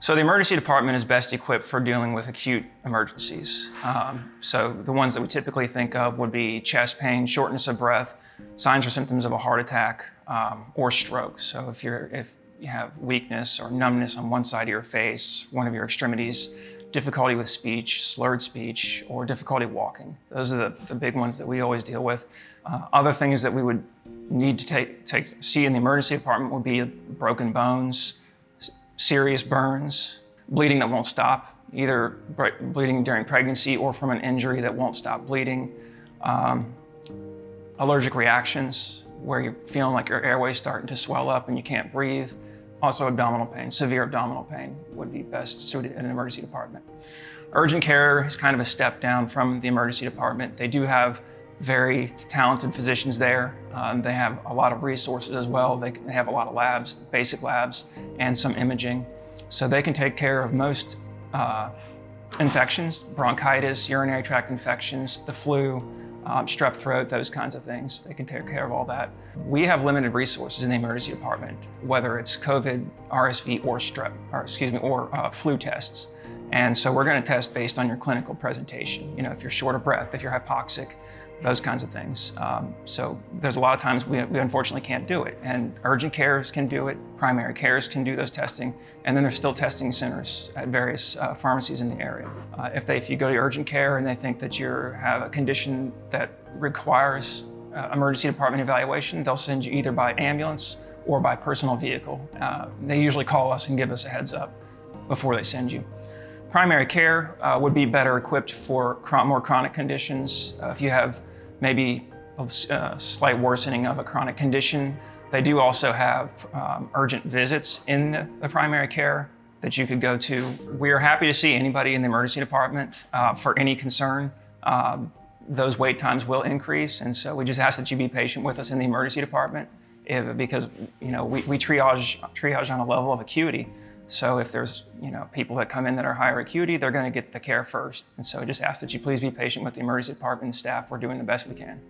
So the emergency department is best equipped for dealing with acute emergencies. So the ones that we typically think of would be chest pain, shortness of breath, signs or symptoms of a heart attack, or stroke. So if you have weakness or numbness on one side of your face, one of your extremities, difficulty with speech, slurred speech, or difficulty walking. Those are the big ones that we always deal with. Other things that we would need to see in the emergency department would be broken bones, serious burns, bleeding that won't stop, either bleeding during pregnancy or from an injury that won't stop bleeding, allergic reactions where you're feeling like your airway's starting to swell up and you can't breathe. Also abdominal pain, severe abdominal pain would be best suited in an emergency department. Urgent care is kind of a step down from the emergency department. They do have very talented physicians there. They have a lot of resources as well. They have a lot of labs, basic labs, and some imaging. So they can take care of most infections, bronchitis, urinary tract infections, the flu, strep throat, those kinds of things. They can take care of all that. We have limited resources in the emergency department, whether it's COVID, RSV, or flu tests. And so we're going to test based on your clinical presentation. You know, if you're short of breath, if you're hypoxic, those kinds of things. So there's a lot of times we unfortunately can't do it. And urgent cares can do it, primary cares can do those testing, and then there's still testing centers at various pharmacies in the area. If you go to urgent care and they think that you have a condition that requires emergency department evaluation, they'll send you either by ambulance or by personal vehicle. They usually call us and give us a heads up before they send you. Primary care would be better equipped for more chronic conditions. If you have maybe a slight worsening of a chronic condition, they do also have urgent visits in the primary care that you could go to. We are happy to see anybody in the emergency department for any concern. Those wait times will increase, and so we just ask that you be patient with us in the emergency department because we triage on a level of acuity. So if there's people that come in that are higher acuity, they're going to get the care first. And so I just ask that you please be patient with the emergency department and staff. We're doing the best we can.